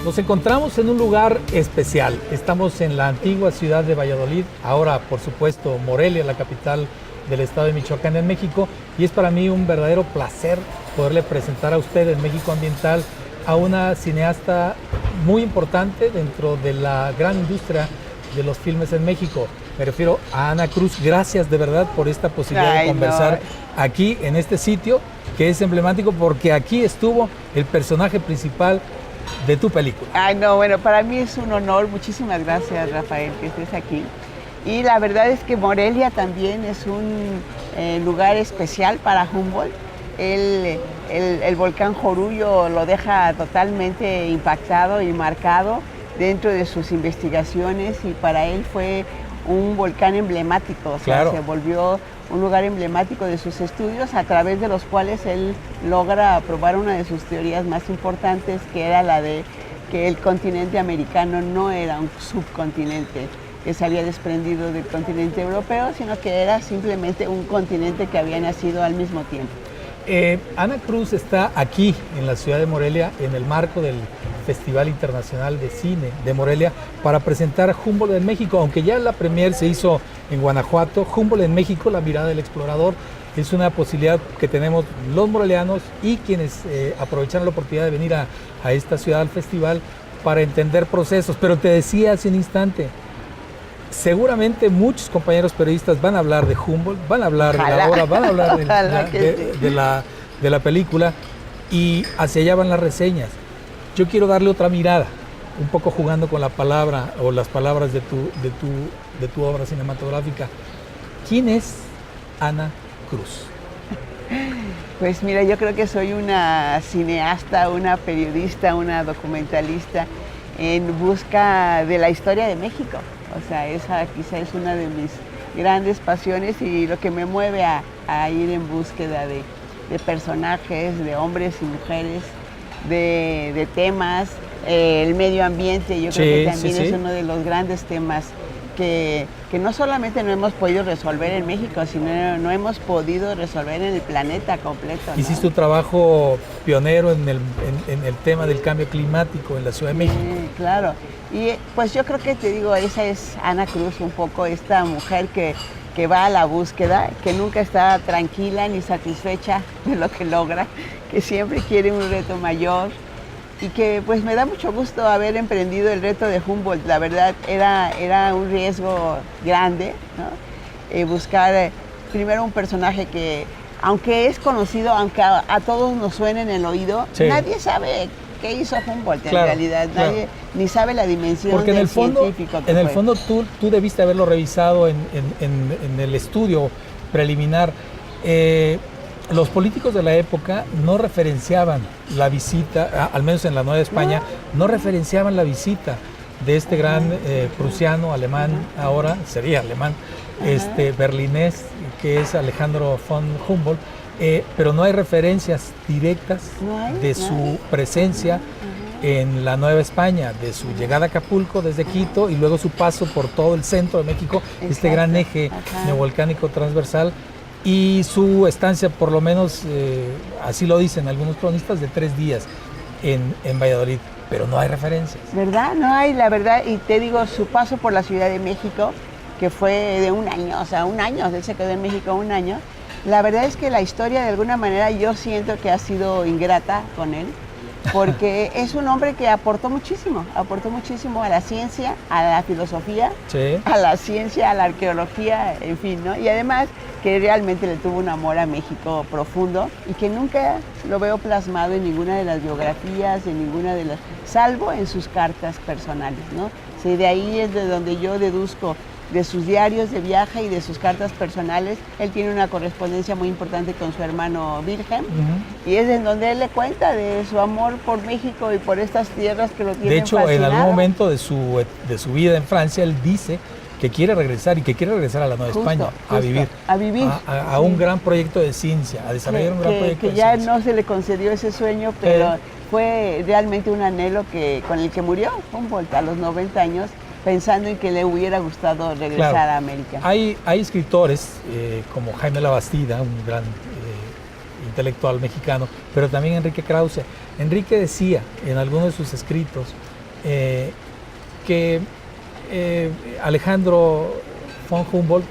Nos encontramos en un lugar especial. Estamos en la antigua ciudad de Valladolid, ahora por supuesto Morelia, la capital del estado de Michoacán en México, y es para mí un verdadero placer poderle presentar a usted en México Ambiental a una cineasta muy importante dentro de la gran industria de los filmes en México. Me refiero a Ana Cruz. Gracias de verdad por esta posibilidad de conversar aquí en este sitio que es emblemático porque aquí estuvo el personaje principal de tu película. Ay, no, bueno, para mí es un honor. Muchísimas gracias, Rafael, que estés aquí. Y la verdad es que Morelia también es un lugar especial para Humboldt. El volcán Jorullo lo deja totalmente impactado y marcado dentro de sus investigaciones y para él fue un volcán emblemático, o sea, claro, se volvió un lugar emblemático de sus estudios a través de los cuales él logra probar una de sus teorías más importantes, que era la de que el continente americano no era un subcontinente que se había desprendido del continente europeo, sino que era simplemente un continente que había nacido al mismo tiempo. Ana Cruz está aquí en la ciudad de Morelia en el marco del Festival Internacional de Cine de Morelia para presentar Humboldt en México, aunque ya la premier se hizo en Guanajuato. Humboldt en México, la mirada del explorador, es una posibilidad que tenemos los morelianos y quienes aprovecharon la oportunidad de venir a esta ciudad al festival para entender procesos. Pero te decía hace un instante, seguramente muchos compañeros periodistas van a hablar de Humboldt, van a hablar de la obra, van a hablar de la película y hacia allá van las reseñas. Yo quiero darle otra mirada, un poco jugando con la palabra o las palabras de tu obra cinematográfica. ¿Quién es Ana Cruz? Pues mira, yo creo que soy una cineasta, una periodista, una documentalista en busca de la historia de México. O sea, esa quizá es una de mis grandes pasiones y lo que me mueve a ir en búsqueda de personajes, de hombres y mujeres, de temas. El medio ambiente, yo creo que también es uno de los grandes temas que no solamente no hemos podido resolver en México, sino no hemos podido resolver en el planeta completo, ¿no? Hiciste un trabajo pionero en el tema del cambio climático en la Ciudad de México. Claro, y pues yo creo que te digo, esa es Ana Cruz un poco, esta mujer que va a la búsqueda, que nunca está tranquila ni satisfecha de lo que logra, que siempre quiere un reto mayor y que pues me da mucho gusto haber emprendido el reto de Humboldt. La verdad era un riesgo grande, ¿no? Buscar primero un personaje que, aunque es conocido, aunque a todos nos suene en el oído, nadie sabe qué hizo Humboldt en realidad, nadie ni sabe la dimensión. Porque del científico. En el fondo tú debiste haberlo revisado en el estudio preliminar. Los políticos de la época no referenciaban la visita, al menos en la Nueva España, no referenciaban la visita de este gran prusiano, alemán, ahora sería alemán, berlinés, que es Alejandro von Humboldt, pero no hay referencias directas de su presencia en la Nueva España, de su llegada a Acapulco desde Quito y luego su paso por todo el centro de México, este gran eje neovolcánico transversal, y su estancia, por lo menos así lo dicen algunos cronistas, de 3 días en Valladolid, pero no hay referencias. ¿Verdad? No hay, la verdad, y te digo, su paso por la Ciudad de México, que fue de un año, o sea, un año, él se quedó en México un año. La verdad es que la historia, de alguna manera, yo siento que ha sido ingrata con él, porque es un hombre que aportó muchísimo a la ciencia, a la filosofía, a la ciencia, a la arqueología, en fin, ¿no? Y además que realmente le tuvo un amor a México profundo y que nunca lo veo plasmado en ninguna de las biografías, salvo en sus cartas personales, ¿no? Sí, de ahí es de donde yo deduzco de sus diarios de viaje y de sus cartas personales. Él tiene una correspondencia muy importante con su hermano Wilhelm, y es en donde él le cuenta de su amor por México y por estas tierras que lo tienen De hecho, fascinado. en algún momento de su vida en Francia, él dice que quiere regresar y que quiere regresar a la Nueva España a vivir. A un gran proyecto de ciencia, a desarrollar un gran proyecto de ciencia. Que ya no se le concedió ese sueño, pero fue realmente un anhelo con el que murió Humboldt a los 90 años, pensando en que le hubiera gustado regresar a América. Hay escritores como Jaime Labastida, un gran intelectual mexicano, pero también Enrique Krause. Enrique decía en algunos de sus escritos que Alejandro von Humboldt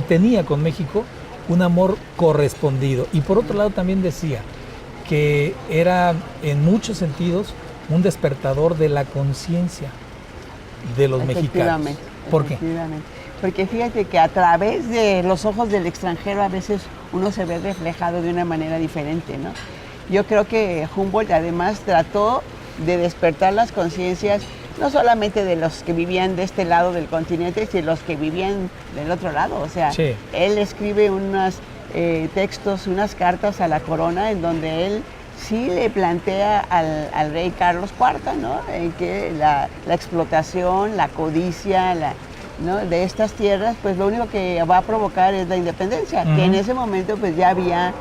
tenía con México un amor correspondido, y por otro lado también decía que era en muchos sentidos un despertador de la conciencia de los mexicanos. ¿Por qué? Porque fíjate que a través de los ojos del extranjero a veces uno se ve reflejado de una manera diferente, ¿no? Yo creo que Humboldt además trató de despertar las conciencias no solamente de los que vivían de este lado del continente, sino de los que vivían del otro lado. O sea, él escribe unos textos, unas cartas a la corona en donde él sí le plantea al rey Carlos IV, ¿no? En que la explotación, la codicia, ¿no? de estas tierras, pues lo único que va a provocar es la independencia, que en ese momento pues ya había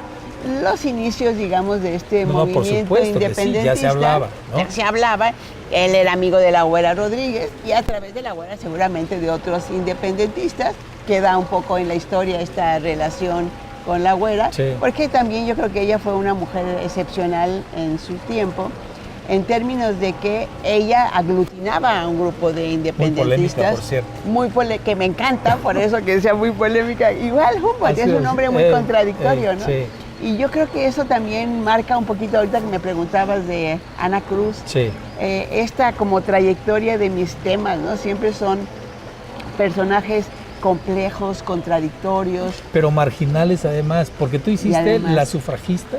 los inicios, digamos, de este movimiento independentista. Ya se hablaba, ¿no? Ya se hablaba. Él era amigo de la Güera Rodríguez, y a través de la Güera seguramente de otros independentistas, queda un poco en la historia esta relación con la Güera, porque también yo creo que ella fue una mujer excepcional en su tiempo, en términos de que ella aglutinaba a un grupo de independentistas. Muy polémica, por cierto. Que me encanta, por eso que sea muy polémica. Igual Humboldt es un hombre muy contradictorio, ¿no? Sí. Y yo creo que eso también marca un poquito, ahorita que me preguntabas de Ana Cruz, esta como trayectoria de mis temas, ¿no? Siempre son personajes complejos, contradictorios. Pero marginales además, porque tú hiciste además, La sufragista,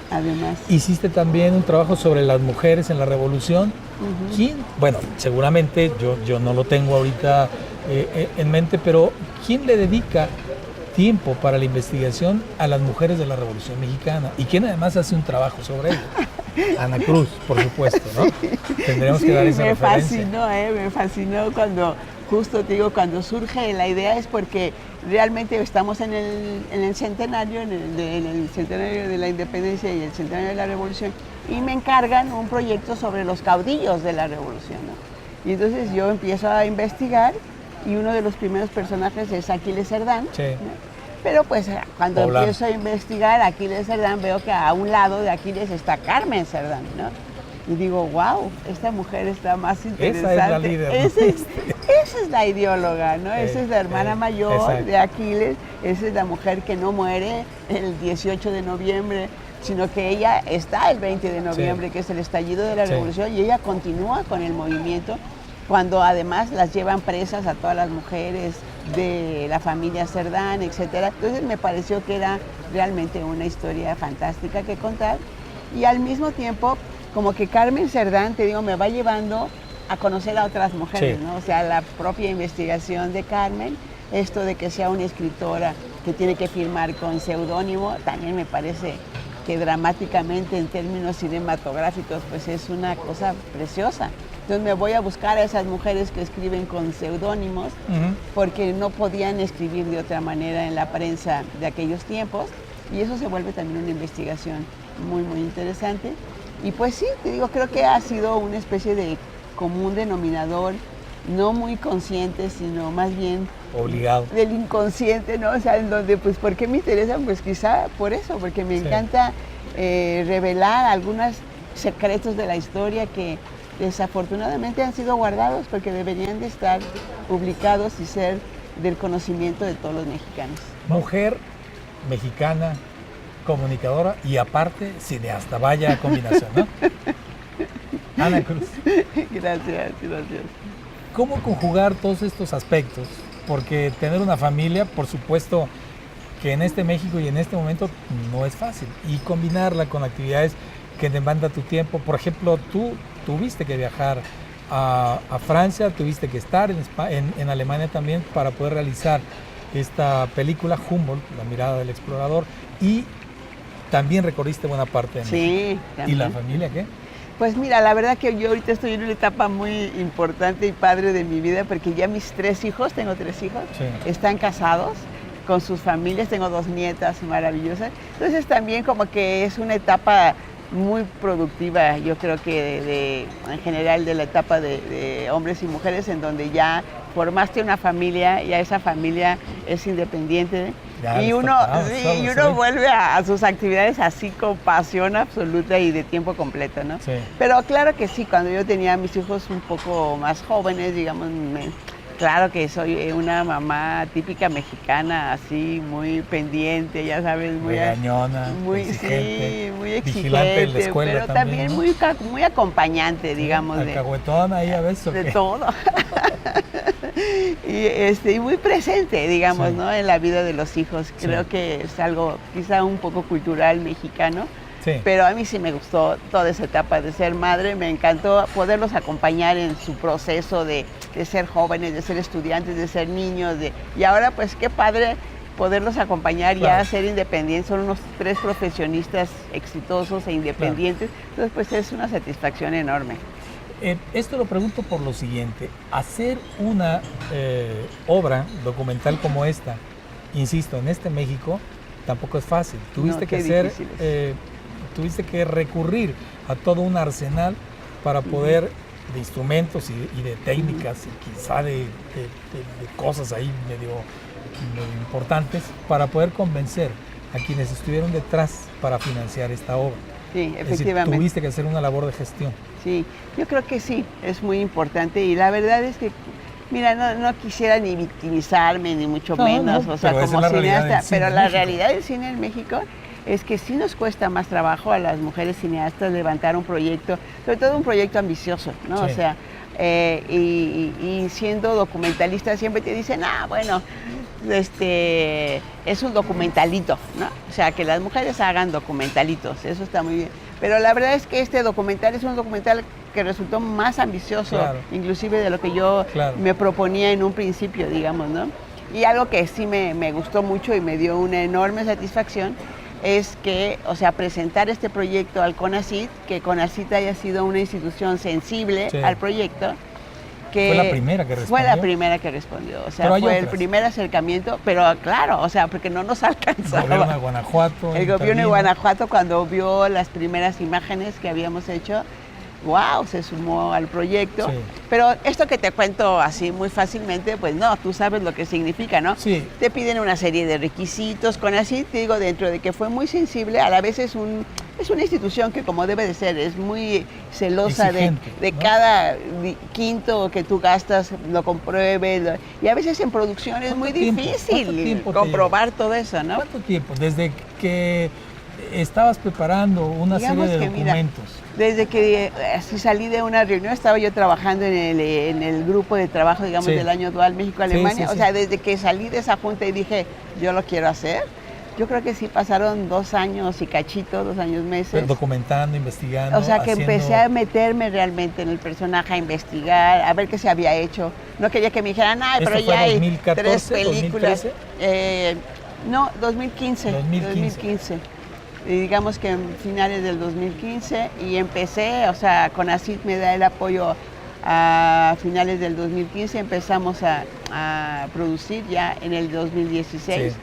hiciste también un trabajo sobre las mujeres en la Revolución. ¿Quién? Bueno, seguramente yo no lo tengo ahorita en mente, pero ¿quién le dedica tiempo para la investigación a las mujeres de la Revolución Mexicana? Y quién además hace un trabajo sobre ello. Ana Cruz, por supuesto, ¿no? Tendríamos que dar esa referencia. Me fascinó cuando, justo te digo, cuando surge la idea, es porque realmente estamos en el centenario, en el centenario de la independencia y el centenario de la Revolución, y me encargan un proyecto sobre los caudillos de la Revolución, ¿no? Y entonces yo empiezo a investigar, y uno de los primeros personajes es Aquiles Cerdán. ¿No? Pero pues cuando empiezo a investigar Aquiles Cerdán, veo que a un lado de Aquiles está Carmen Cerdán, ¿no? Y digo, wow, esta mujer está más interesante. Esa es la líder, ¿no? Esa es la ideóloga, ¿no? Esa es la hermana mayor de Aquiles, esa es la mujer que no muere el 18 de noviembre, sino que ella está el 20 de noviembre, que es el estallido de la Revolución, y ella continúa con el movimiento, cuando además las llevan presas a todas las mujeres de la familia Cerdán, etcétera. Entonces me pareció que era realmente una historia fantástica que contar, y al mismo tiempo como que Carmen Cerdán, te digo, me va llevando a conocer a otras mujeres, ¿no? O sea, la propia investigación de Carmen, esto de que sea una escritora que tiene que firmar con seudónimo, también me parece que dramáticamente en términos cinematográficos pues es una cosa preciosa. Entonces me voy a buscar a esas mujeres que escriben con seudónimos, porque no podían escribir de otra manera en la prensa de aquellos tiempos, y eso se vuelve también una investigación muy, muy interesante. Y pues sí, te digo, creo que ha sido una especie de común denominador, no muy consciente, sino más bien obligado, del inconsciente, ¿no? O sea, en donde, pues, ¿por qué me interesan? Pues quizá por eso, porque me encanta revelar algunos secretos de la historia que desafortunadamente han sido guardados, porque deberían de estar publicados y ser del conocimiento de todos los mexicanos. Mujer mexicana, comunicadora y aparte cineasta, vaya combinación, ¿no? Ana Cruz. Gracias. ¿Cómo conjugar todos estos aspectos? Porque tener una familia, por supuesto que en este México y en este momento no es fácil, y combinarla con actividades que demanda tu tiempo. Por ejemplo, tú tuviste que viajar a Francia, tuviste que estar en Alemania también para poder realizar esta película, Humboldt, la mirada del explorador, y también recorriste buena parte de México. Sí, también. ¿Y la familia qué? Pues mira, la verdad que yo ahorita estoy en una etapa muy importante y padre de mi vida porque ya mis 3 hijos, tengo 3 hijos, Sí. están casados con sus familias, tengo 2 nietas maravillosas. Entonces también como que es una etapa muy productiva, yo creo que en general de la etapa de hombres y mujeres en donde ya formaste una familia, ya esa familia es independiente. Ya Y les uno, tocaba, sí, todos, y uno ¿sí? vuelve a sus actividades así con pasión absoluta y de tiempo completo, ¿no? Sí. Pero claro que sí, cuando yo tenía a mis hijos un poco más jóvenes, digamos, claro que soy una mamá típica mexicana, así, muy pendiente, ya sabes, muy Regañona, muy, exigente, sí, muy vigilante en la exigente, escuela pero también, también ¿no? muy acompañante, digamos, Alcahuetón ahí a veces, ¿o de qué? todo. Y muy presente, digamos, Sí. ¿no? En la vida de los hijos. Creo Sí. que es algo quizá un poco cultural mexicano, Sí. pero a mí sí me gustó toda esa etapa de ser madre. Me encantó poderlos acompañar en su proceso de ser jóvenes, de ser estudiantes, de ser niños. Y ahora, pues, qué padre poderlos acompañar ya Claro. a ser independientes. Son unos 3 profesionistas exitosos e independientes. Entonces, pues, es una satisfacción enorme. Esto lo pregunto por lo siguiente, hacer una obra documental como esta, insisto, en este México, tampoco es fácil. Tuviste que qué hacer, difícil es. tuviste que recurrir a todo un arsenal para poder, de instrumentos y de técnicas, y quizá de cosas ahí medio importantes, para poder convencer a quienes estuvieron detrás para financiar esta obra. Sí, Es decir, efectivamente. tuviste que hacer una labor de gestión. Sí, yo creo que sí, es muy importante y la verdad es que, mira, no quisiera ni victimizarme, ni mucho No, menos, no, o sea, pero esa como es la realidad cineasta, del cine pero en la México. realidad del cine en México es que sí nos cuesta más trabajo a las mujeres cineastas levantar un proyecto, sobre todo un proyecto ambicioso, ¿no? Sí. O sea, y siendo documentalista siempre te dicen, bueno, es un documentalito, ¿no? O sea, que las mujeres hagan documentalitos, eso está muy bien. Pero la verdad es que este documental es un documental que resultó más ambicioso, Claro. inclusive de lo que yo Claro. me proponía en un principio, digamos, ¿no? Y algo que sí me gustó mucho y me dio una enorme satisfacción es que, o sea, presentar este proyecto al CONACYT, que CONACYT haya sido una institución sensible Sí. al proyecto. Que Fue la primera que Fue respondió. la primera que respondió, o sea, Pero hay fue el otras. primer acercamiento, pero claro, o sea, porque no nos El alcanzaba. gobierno de Guanajuato. El gobierno de intervino. Guanajuato, cuando vio las primeras imágenes que habíamos hecho, wow, se sumó al proyecto. Sí. Pero esto que te cuento así muy fácilmente, pues no, tú sabes lo que significa, ¿no? Sí. Te piden una serie de requisitos, con así te digo, dentro de que fue muy sensible, a la vez es una institución que como debe de ser, es muy celosa Exigente, de ¿no? cada quinto que tú gastas, lo compruebe, y a veces en producción es muy ¿Cuánto tiempo? difícil ¿Cuánto tiempo te comprobar todo eso, ¿no? ¿Cuánto tiempo? Desde que estabas preparando una Digamos serie de que, mira, documentos. desde que así salí de una reunión, estaba yo trabajando en el grupo de trabajo, digamos, Sí. del año dual México-Alemania. Sí, sí, O sea, desde que salí de esa junta y dije, yo lo quiero hacer, yo creo que sí pasaron 2 años y cachito, 2 años, meses. Documentando, investigando. O sea, que haciendo- empecé a meterme realmente en el personaje, a investigar, a ver qué se había hecho. No quería que me dijeran, ay, ¿Esto pero fue ya hay 2014, 3 películas. 2013? No, 2015. 2015. Y digamos que en finales del 2015 y empecé, o sea, CONACYT me da el apoyo a finales del 2015, empezamos a producir ya en el 2016. Sí.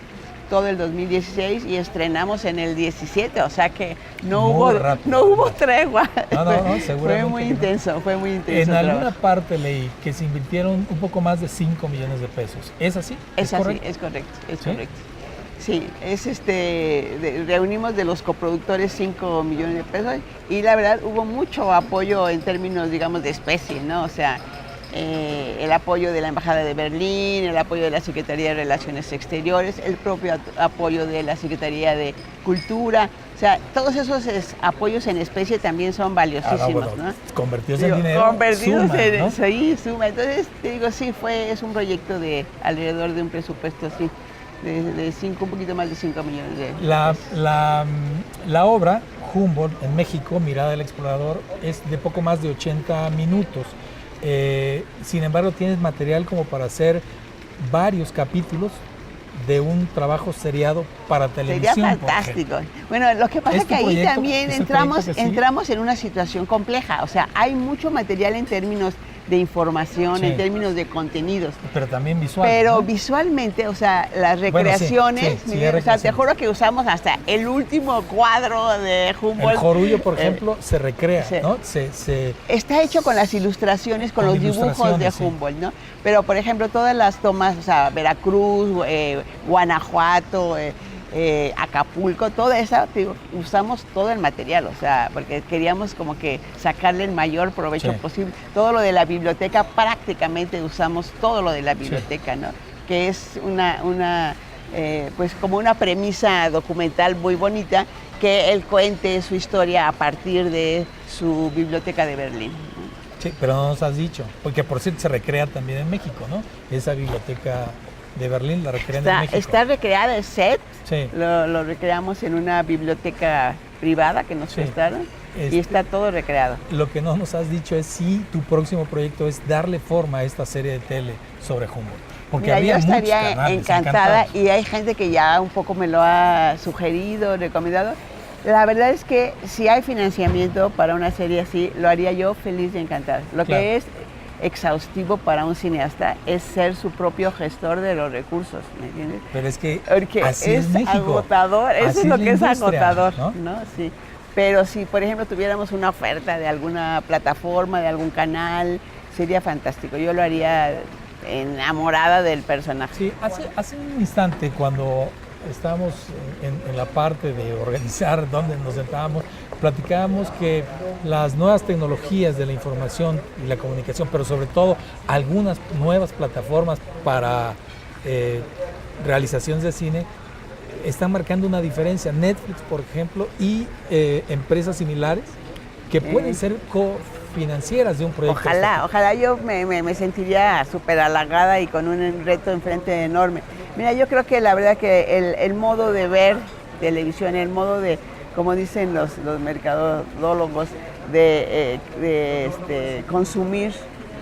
Todo el 2016 y estrenamos en el 17, o sea que no Muy hubo rápido. no hubo tregua. No, seguramente Fue muy que no. intenso, fue muy intenso. En el alguna trabajo. parte leí que se invirtieron un poco más de 5 millones de pesos. ¿Es así? Es así, correcto? es correcto, es ¿Sí? correcto. Sí, reunimos de los coproductores 5 millones de pesos y la verdad hubo mucho apoyo en términos, digamos, de especie, ¿no? O sea, el apoyo de la Embajada de Berlín, el apoyo de la Secretaría de Relaciones Exteriores, el propio apoyo de la Secretaría de Cultura. O sea, todos esos apoyos en especie también son valiosísimos, bueno, ¿no? convertidos Digo, en dinero. convertidos suma, en, ¿no? sí, suma. Entonces, te digo, sí, es un proyecto de alrededor de un presupuesto así, de un poquito más de 5 millones de pesos. La obra, Humboldt, en México, Mirada del Explorador, es de poco más de 80 minutos. Sin embargo, tienes material como para hacer varios capítulos de un trabajo seriado para televisión. Sería fantástico. Bueno, lo que pasa es que ahí también entramos en una situación compleja. O sea, hay mucho material en términos de información, en términos de contenidos. Pero también visual. Pero ¿no? visualmente, o sea, las recreaciones, o sea, te juro que usamos hasta el último cuadro de Humboldt. El Jorullo, por ejemplo, se recrea, ¿no? Está hecho con las ilustraciones, con los dibujos de Humboldt, ¿no? Pero, por ejemplo, todas las tomas, o sea, Veracruz, Guanajuato, Acapulco, toda esa, usamos todo el material, o sea, porque queríamos como que sacarle el mayor provecho posible. Todo lo de la biblioteca, prácticamente usamos todo lo de la biblioteca, ¿no? Que es pues como una premisa documental muy bonita, que él cuente su historia a partir de su biblioteca de Berlín. Sí, pero no nos has dicho, porque por cierto se recrea también en México, ¿no? Esa biblioteca de Berlín la recrean en México. Está recreada el set, lo recreamos en una biblioteca privada que nos prestaron y está todo recreado. Lo que no nos has dicho es si tu próximo proyecto es darle forma a esta serie de tele sobre Humboldt. Porque mira, yo estaría encantada y hay gente que ya un poco me lo ha sugerido, recomendado. La verdad es que si hay financiamiento para una serie así, lo haría yo feliz y encantada. Lo que es exhaustivo para un cineasta es ser su propio gestor de los recursos, ¿me entiendes? Pero es que porque así es México. Agotador, eso es lo que es agotador, ¿no? Sí. Pero si, por ejemplo, tuviéramos una oferta de alguna plataforma, de algún canal, sería fantástico. Yo lo haría enamorada del personaje. Sí, hace un instante cuando estábamos en la parte de organizar dónde nos sentábamos, platicábamos que las nuevas tecnologías de la información y la comunicación, pero sobre todo algunas nuevas plataformas para realizaciones de cine, están marcando una diferencia. Netflix, por ejemplo, y empresas similares que pueden ser cofinancieras de un proyecto. Ojalá yo me sentiría súper halagada y con un reto enfrente enorme. Mira, yo creo que la verdad que el modo de ver televisión, el modo de, como dicen los mercadólogos, de consumir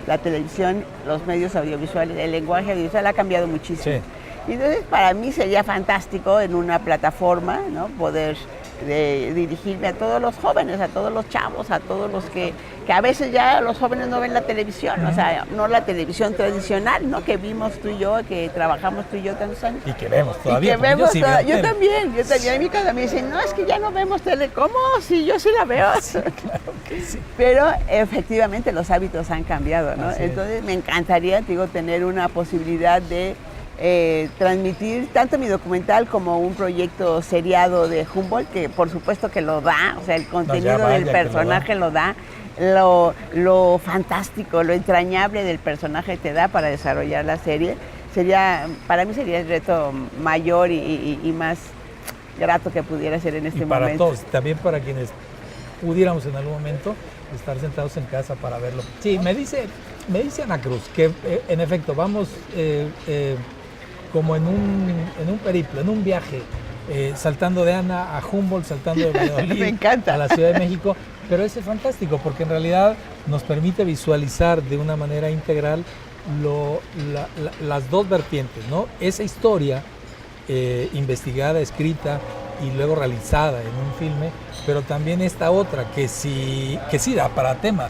la televisión, los medios audiovisuales, el lenguaje audiovisual ha cambiado muchísimo. Sí. Y entonces para mí sería fantástico en una plataforma, ¿no? Poder dirigirme a todos los jóvenes, a todos los chavos, a todos los que a veces ya los jóvenes no ven la televisión, o sea, no la televisión tradicional, ¿no? Que vimos tú y yo, que trabajamos tú y yo tantos años. Y que vemos todavía. Y que vemos yo también. A mí cuando me dicen, no, es que ya no vemos tele, ¿cómo? Sí, yo sí la veo. Sí, claro que sí. Pero efectivamente los hábitos han cambiado, ¿no? Así entonces me encantaría, tener una posibilidad de transmitir tanto mi documental como un proyecto seriado de Humboldt, que por supuesto que lo da, o sea, el contenido del personaje lo da, lo fantástico, lo entrañable del personaje te da para desarrollar la serie. Para mí sería el reto mayor y más grato que pudiera ser en este momento. Para todos, también para quienes pudiéramos en algún momento estar sentados en casa para verlo. Sí, me dice Ana Cruz que en efecto vamos como en un periplo, en un viaje, saltando de Ana a Humboldt, saltando de Valladolid a la Ciudad de México, pero eso es fantástico porque en realidad nos permite visualizar de una manera integral las dos vertientes, ¿no? Esa historia investigada, escrita y luego realizada en un filme, pero también esta otra que sí da para tema.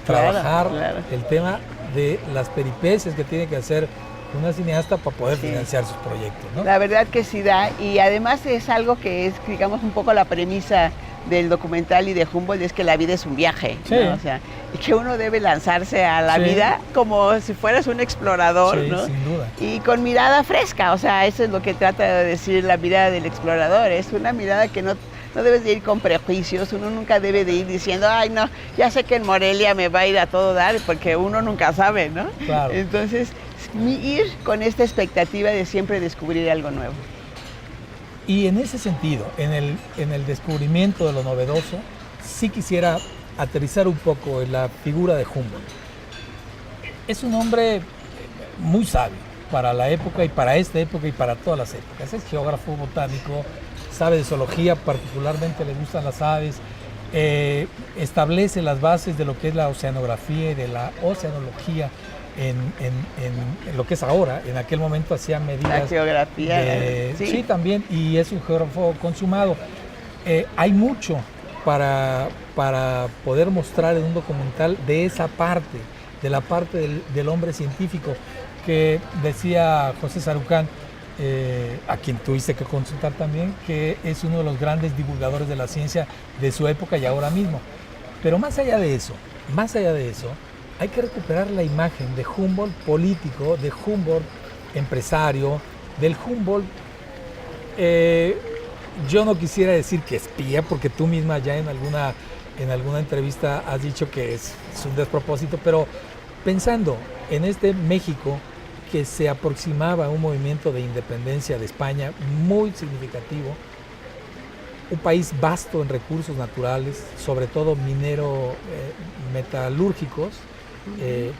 Trabajar el tema de las peripecias que tiene que hacer una cineasta para poder financiar sus proyectos, ¿no? La verdad que sí da, y además es algo que es, digamos, un poco la premisa del documental y de Humboldt, es que la vida es un viaje, ¿no? O sea, y que uno debe lanzarse a la vida como si fueras un explorador, ¿no? Sin duda. Y con mirada fresca, o sea, eso es lo que trata de decir la mirada del explorador, es una mirada que no debes de ir con prejuicios, uno nunca debe de ir diciendo, ay no, ya sé que en Morelia me va a ir a todo dar, porque uno nunca sabe, ¿no? Claro. Entonces, ir con esta expectativa de siempre descubrir algo nuevo. Y en ese sentido, en el descubrimiento de lo novedoso, sí quisiera aterrizar un poco en la figura de Humboldt. Es un hombre muy sabio para la época y para esta época y para todas las épocas. Es geógrafo, botánico, sabe de zoología, particularmente le gustan las aves, establece las bases de lo que es la oceanografía y de la oceanología en lo que es ahora. En aquel momento hacía medidas. La geografía. Sí, también, y es un geógrafo consumado. Hay mucho para poder mostrar en un documental de esa parte, de la parte del hombre científico, que decía José Sarucán, a quien tuviste que consultar también, que es uno de los grandes divulgadores de la ciencia de su época y ahora mismo. Pero más allá de eso, hay que recuperar la imagen de Humboldt político, de Humboldt empresario, del Humboldt, yo no quisiera decir que espía, porque tú misma ya en alguna entrevista has dicho que es un despropósito, pero pensando en este México que se aproximaba a un movimiento de independencia de España muy significativo, un país vasto en recursos naturales, sobre todo metalúrgicos,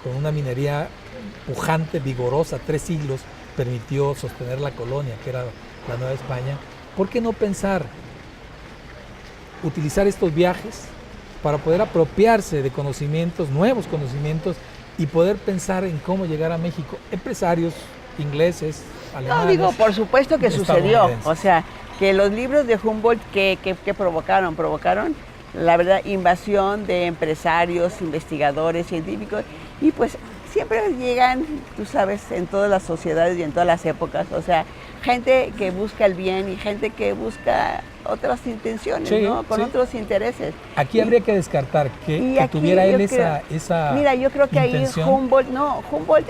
con una minería pujante, vigorosa, 3 siglos permitió sostener la colonia, que era la Nueva España. ¿Por qué no pensar utilizar estos viajes para poder apropiarse de conocimientos, nuevos conocimientos, y poder pensar en cómo llegar a México? Empresarios ingleses, alemanes. No, digo, por supuesto que sucedió. O sea, que los libros de Humboldt que provocaron, la verdad, invasión de empresarios, investigadores, científicos, y pues siempre llegan, tú sabes, en todas las sociedades y en todas las épocas, o sea, gente que busca el bien y gente que busca otras intenciones, sí, ¿no? Con otros intereses. Aquí habría que descartar que tuviera él esa Mira, yo creo que intención. Ahí Humboldt,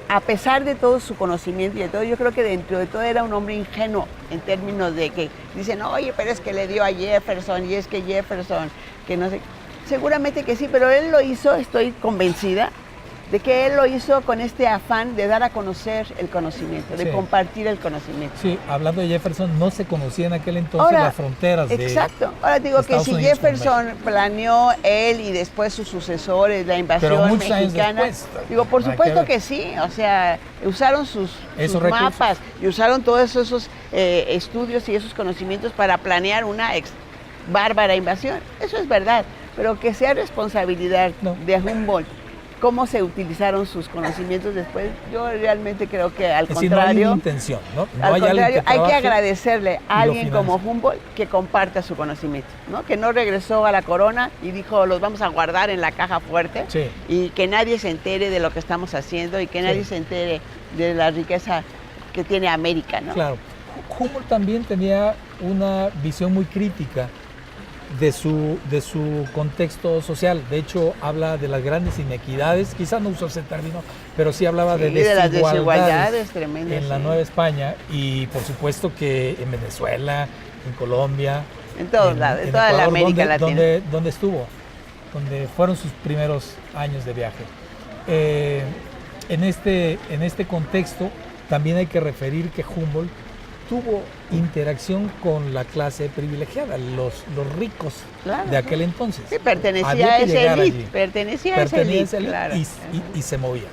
a pesar de todo su conocimiento y de todo, yo creo que dentro de todo era un hombre ingenuo en términos de que dicen, oye, pero es que le dio a Jefferson y es que Jefferson, que no sé. Seguramente que sí, pero él lo hizo, estoy convencida, de que él lo hizo con este afán de dar a conocer el conocimiento, de compartir el conocimiento. Sí, hablando de Jefferson, no se conocía en aquel entonces las fronteras de Exacto. Ahora te digo que si Jefferson planeó él y después sus sucesores la invasión mexicana, digo, por supuesto que sí, o sea, usaron sus mapas y usaron todos esos estudios y esos conocimientos para planear una bárbara invasión. Eso es verdad, pero que sea responsabilidad de Humboldt cómo se utilizaron sus conocimientos después, yo realmente creo que al contrario, no hay intención, ¿no? Al contrario, hay que agradecerle a alguien como Humboldt que comparta su conocimiento, ¿no? Que no regresó a la corona y dijo, los vamos a guardar en la caja fuerte, y que nadie se entere de lo que estamos haciendo y que nadie se entere de la riqueza que tiene América, ¿no? Claro. Humboldt también tenía una visión muy crítica de su contexto social. De hecho, habla de las grandes inequidades, quizás no usó ese término, pero sí hablaba de las desigualdades tremendas en la Nueva España, y por supuesto que en Venezuela, en Colombia, en todos lados, en toda la América Latina. Donde estuvo, donde fueron sus primeros años de viaje. En este contexto también hay que referir que Humboldt tuvo interacción con la clase privilegiada, los ricos de aquel entonces. Sí, pertenecía a esa élite. Pertenecía a esa élite, claro. Y se movía.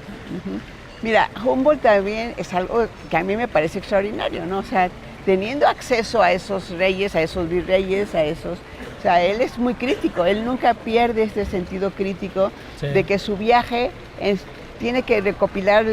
Mira, Humboldt también es algo que a mí me parece extraordinario, ¿no? O sea, teniendo acceso a esos reyes, a esos virreyes, o sea, él es muy crítico, él nunca pierde este sentido crítico de que su viaje tiene que recopilar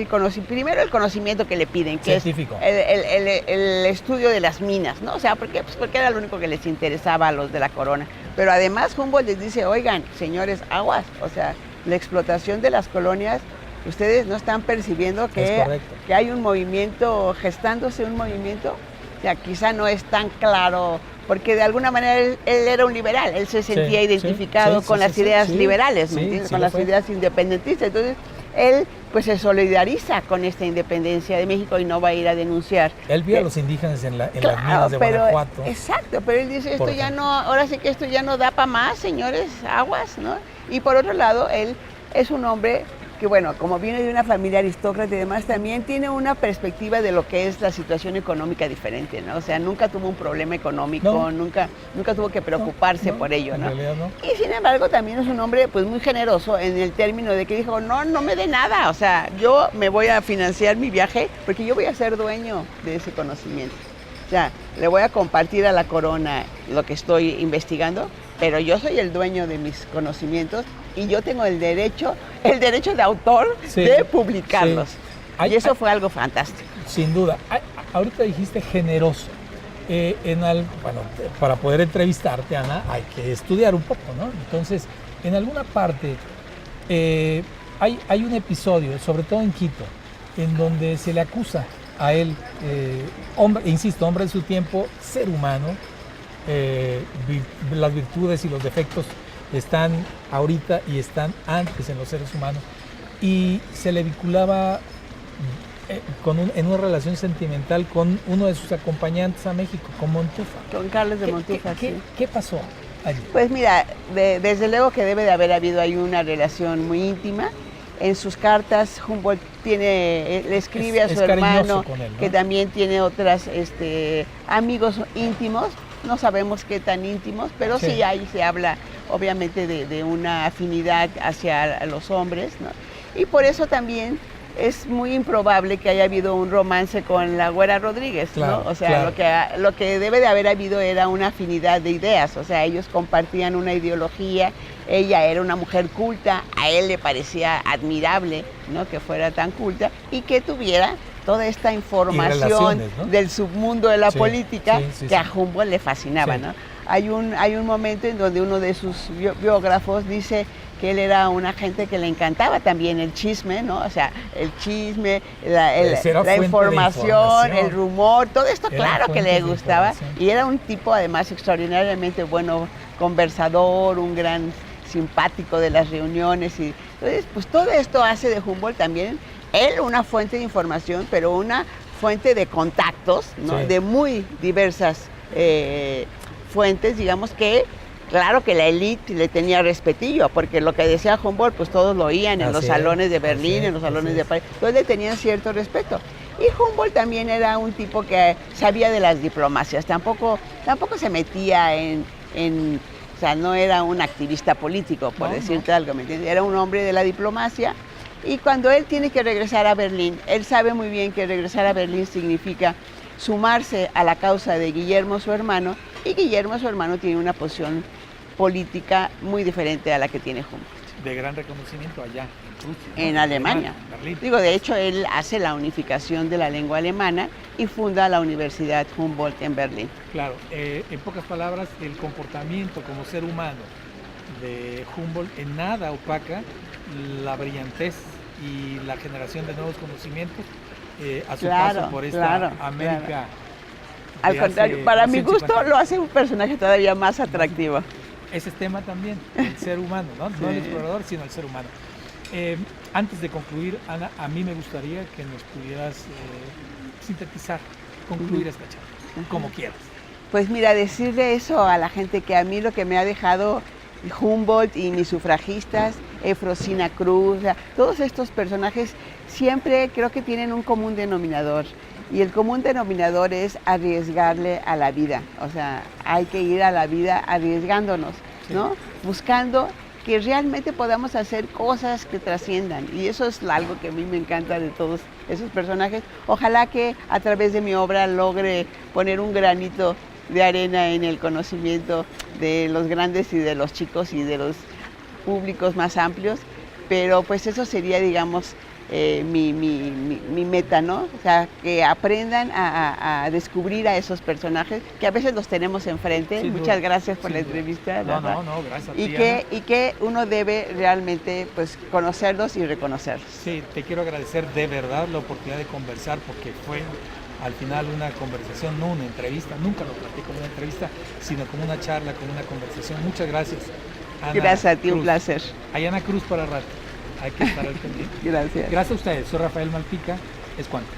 primero el conocimiento que le piden, que científico, es el estudio de las minas, ¿no? O sea, porque era lo único que les interesaba a los de la corona. Pero además Humboldt les dice, oigan, señores, aguas, o sea, la explotación de las colonias, ustedes no están percibiendo que hay un movimiento, gestándose un movimiento, o sea, quizá no es tan claro, porque de alguna manera él era un liberal, él se sentía identificado con las ideas liberales, ¿me entiendes? Con las ideas independentistas. Entonces, él pues se solidariza con esta independencia de México y no va a ir a denunciar. Él vio a los indígenas en las minas de Guanajuato. Exacto, pero él dice, esto ya no, ahora sí que esto ya no da para más, señores, aguas, ¿no? Y por otro lado, él es un hombre que, bueno, como viene de una familia aristócrata y demás, también tiene una perspectiva de lo que es la situación económica diferente, ¿no? O sea, nunca tuvo un problema económico, nunca tuvo que preocuparse por ello, ¿no? En realidad no. Y sin embargo, también es un hombre pues muy generoso en el término de que dijo, no me dé nada, o sea, yo me voy a financiar mi viaje porque yo voy a ser dueño de ese conocimiento. O sea, le voy a compartir a la corona lo que estoy investigando pero yo soy el dueño de mis conocimientos y yo tengo el derecho de autor de publicarlos. Sí. Y eso fue algo fantástico. Sin duda. Ahorita dijiste generoso. Bueno, para poder entrevistarte, Ana, hay que estudiar un poco, ¿no? Entonces, en alguna parte hay un episodio, sobre todo en Quito, en donde se le acusa a él, hombre de su tiempo, ser humano, las virtudes y los defectos están ahorita y están antes en los seres humanos, y se le vinculaba en una relación sentimental con uno de sus acompañantes a México, con Montufa. Con Carlos de Montufa, sí. ¿Qué pasó allí? Pues mira, desde luego que debe de haber habido ahí una relación muy íntima. En sus cartas Humboldt le escribe a su hermano, con él, ¿no? Que también tiene otros amigos íntimos, no sabemos qué tan íntimos, pero sí ahí se habla obviamente de una afinidad hacia los hombres, ¿no? Y por eso también es muy improbable que haya habido un romance con la Güera Rodríguez, claro, ¿no? O sea, claro. lo que debe de haber habido era una afinidad de ideas, o sea, ellos compartían una ideología, ella era una mujer culta, a él le parecía admirable, ¿no?, que fuera tan culta y que tuviera toda esta información, ¿no?, del submundo de la política que a Humboldt le fascinaba, ¿no? Hay un momento en donde uno de sus biógrafos dice que él era una gente que le encantaba también el chisme, ¿no? O sea, el chisme, la información, el rumor, todo esto claro que le gustaba. Y era un tipo además extraordinariamente bueno, conversador, un gran simpático de las reuniones. Y entonces, pues todo esto hace de Humboldt también, él una fuente de información, pero una fuente de contactos, ¿no? De muy diversas fuentes, digamos que, claro que la élite le tenía respetillo, porque lo que decía Humboldt, pues todos lo oían en los salones de Berlín, en los salones de París, entonces le tenían cierto respeto. Y Humboldt también era un tipo que sabía de las diplomacias, tampoco se metía o sea, no era un activista político, por decirte algo, ¿me entiendes? Era un hombre de la diplomacia, y cuando él tiene que regresar a Berlín, él sabe muy bien que regresar a Berlín significa sumarse a la causa de Guillermo, su hermano, y Guillermo, su hermano, tiene una posición política muy diferente a la que tiene Humboldt. De gran reconocimiento allá, en Rusia. En Alemania. Berlín. Digo, de hecho, él hace la unificación de la lengua alemana y funda la Universidad Humboldt en Berlín. Claro, en pocas palabras, el comportamiento como ser humano de Humboldt en nada opaca la brillantez y la generación de nuevos conocimientos a su paso por esta América. Claro. Al contrario, para mi gusto lo hace un personaje todavía más atractivo. Ese es tema también, el ser humano, ¿no? No el explorador, sino el ser humano. Antes de concluir, Ana, a mí me gustaría que nos pudieras sintetizar, concluir esta charla, como quieras. Pues mira, decirle eso a la gente, que a mí lo que me ha dejado Humboldt y mis sufragistas, Efrosina Cruz, todos estos personajes siempre creo que tienen un común denominador. Y el común denominador es arriesgarle a la vida. O sea, hay que ir a la vida arriesgándonos, ¿no? Buscando que realmente podamos hacer cosas que trasciendan. Y eso es algo que a mí me encanta de todos esos personajes. Ojalá que a través de mi obra logre poner un granito de arena en el conocimiento de los grandes y de los chicos y de los públicos más amplios. Pero pues eso sería, digamos, mi meta, ¿no? O sea, que aprendan a descubrir a esos personajes que a veces los tenemos enfrente. Muchas gracias por la entrevista. No, gracias a ti, y que uno debe realmente pues conocerlos y reconocerlos. Sí, te quiero agradecer de verdad la oportunidad de conversar, porque fue al final una conversación, no una entrevista. Nunca lo planteé como una entrevista, sino como una charla, como una conversación. Muchas gracias, Ana. Gracias a ti, Cruz. un placer. Hay Ana Cruz para rato. Hay que estar al pendiente. Gracias. Gracias a ustedes. Soy Rafael Malpica. Es cuanto.